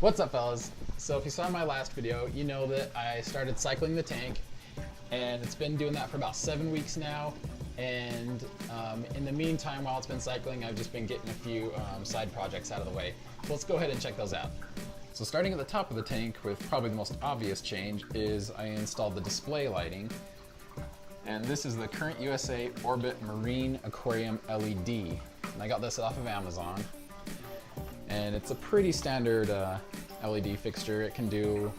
What's up, fellas? So if you saw my last video, you know that I started cycling the tank, and it's been doing that for about 7 weeks now. And in the meantime, while it's been cycling, I've just been getting a few side projects out of the way. So let's go ahead and check those out. So starting at the top of the tank with probably the most obvious change is I installed the display lighting. And this is the Current USA Orbit Marine Aquarium LED. And I got this off of Amazon. And it's a pretty standard LED fixture. It can do,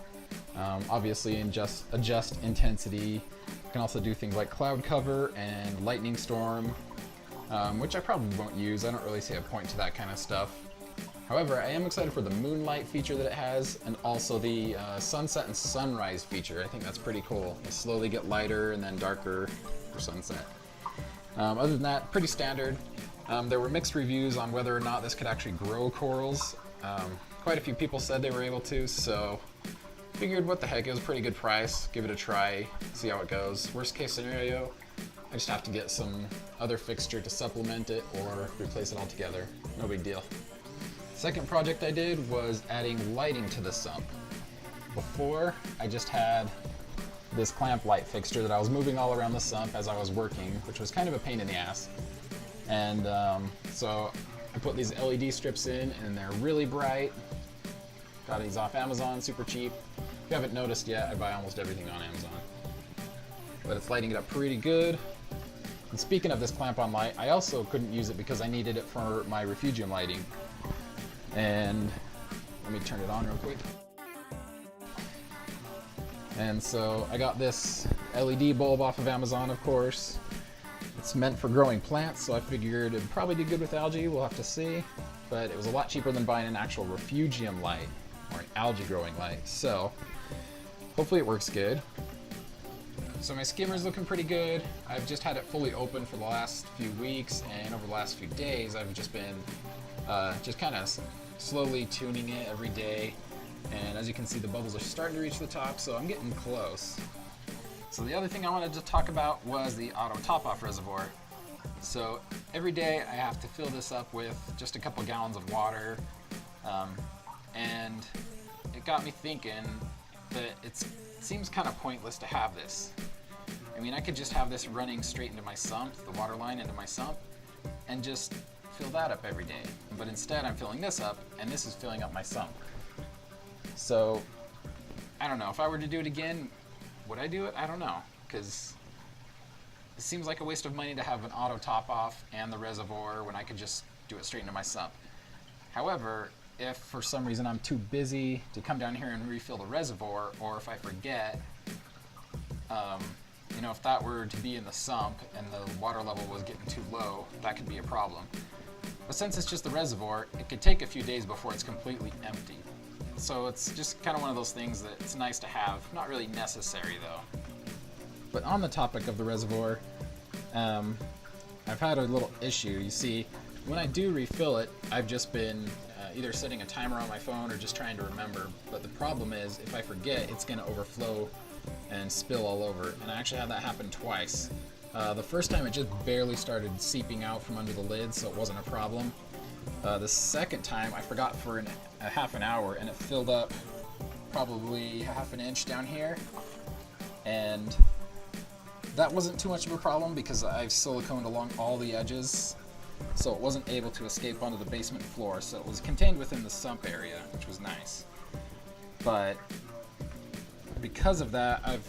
obviously, adjust intensity. It can also do things like cloud cover and lightning storm, which I probably won't use. I don't really see a point to that kind of stuff. However, I am excited for the moonlight feature that it has, and also the sunset and sunrise feature. I think that's pretty cool. They slowly get lighter and then darker for sunset. Other than that, pretty standard. There were mixed reviews on whether or not this could actually grow corals. Quite a few people said they were able to, so figured what the heck, it was a pretty good price. Give it a try, see how it goes. Worst case scenario, I just have to get some other fixture to supplement it or replace it altogether. No big deal. Second project I did was adding lighting to the sump. Before, I just had this clamp light fixture that I was moving all around the sump as I was working, which was kind of a pain in the ass. And so I put these LED strips in, and they're really bright. Got these off Amazon, super cheap. If you haven't noticed yet, I buy almost everything on Amazon. But it's lighting it up pretty good. And speaking of this clamp-on light, I also couldn't use it because I needed it for my refugium lighting. And let me turn it on real quick. And so I got this LED bulb off of Amazon, of course. It's meant for growing plants, so I figured it'd probably do good with algae. We'll have to see. But it was a lot cheaper than buying an actual refugium light or an algae growing light. So hopefully it works good. So my skimmer's looking pretty good. I've just had it fully open for the last few weeks, and over the last few days I've just been just kind of slowly tuning it every day. And as you can see, the bubbles are starting to reach the top, so I'm getting close. So the other thing I wanted to talk about was the auto top-off reservoir. So every day I have to fill this up with just a couple gallons of water, and it got me thinking that it seems kind of pointless to have this. I mean, I could just have this running straight into my sump, the water line into my sump, and just fill that up every day. But instead I'm filling this up, and this is filling up my sump. So I don't know, if I were to do it again, would I do it? I don't know, because it seems like a waste of money to have an auto top off and the reservoir when I could just do it straight into my sump. However, if for some reason I'm too busy to come down here and refill the reservoir, or if I forget, you know, if that were to be in the sump and the water level was getting too low, that could be a problem. But since it's just the reservoir, it could take a few days before it's completely empty. So it's just kind of one of those things that it's nice to have, not really necessary though. But on the topic of the reservoir, I've had a little issue. You see, when I do refill it, I've just been either setting a timer on my phone or just trying to remember. But the problem is, if I forget, it's going to overflow and spill all over. And I actually had that happen twice. The first time it just barely started seeping out from under the lid, so it wasn't a problem. The second time I forgot for a half an hour, and it filled up probably half an inch down here. And that wasn't too much of a problem because I've siliconed along all the edges, so it wasn't able to escape onto the basement floor, so it was contained within the sump area, which was nice. But because of that, I've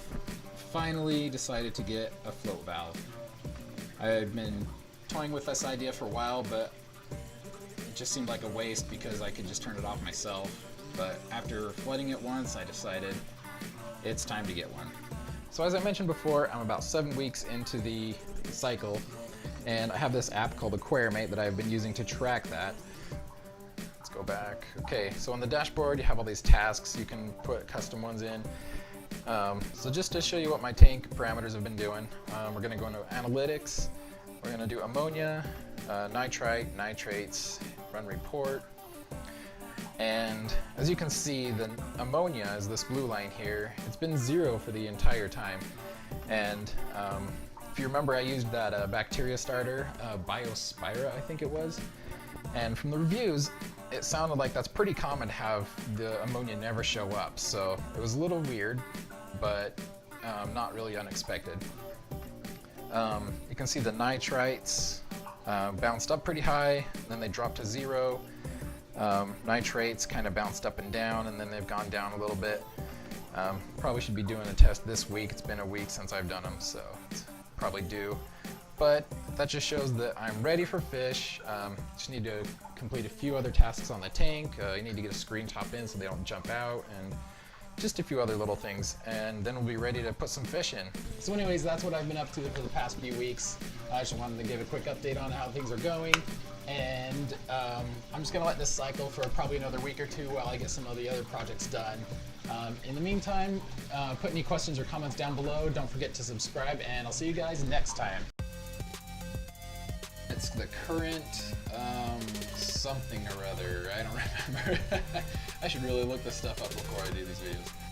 finally decided to get a float valve. I've been toying with this idea for a while, but it just seemed like a waste because I could just turn it off myself. But after flooding it once, I decided it's time to get one. So as I mentioned before, I'm about 7 weeks into the cycle, and I have this app called Aquarium that I've been using to track that. Let's go back. Okay, so on the dashboard you have all these tasks. You can put custom ones in. So just to show you what my tank parameters have been doing, we're going to go into analytics. We're going to do ammonia, nitrite, nitrates, run report. And as you can see, the ammonia is this blue line here. It's been 0 for the entire time. And if you remember, I used that bacteria starter, Biospira, I think it was. And from the reviews, it sounded like that's pretty common to have the ammonia never show up. So it was a little weird, but not really unexpected. You can see the nitrites bounced up pretty high, then they dropped to 0. Nitrates kind of bounced up and down, and then they've gone down a little bit. Probably should be doing a test this week. It's been a week since I've done them, so it's probably due. But that just shows that I'm ready for fish. Just need to complete a few other tasks on the tank. You need to get a screen top in so they don't jump out, and just a few other little things, and then we'll be ready to put some fish in. So anyways, that's what I've been up to for the past few weeks. I just wanted to give a quick update on how things are going, and I'm just gonna let this cycle for probably another week or two while I get some of the other projects done. In the meantime, put any questions or comments down below. Don't forget to subscribe, and I'll see you guys next time. It's the current something or other. I don't remember. I should really look this stuff up before I do these videos.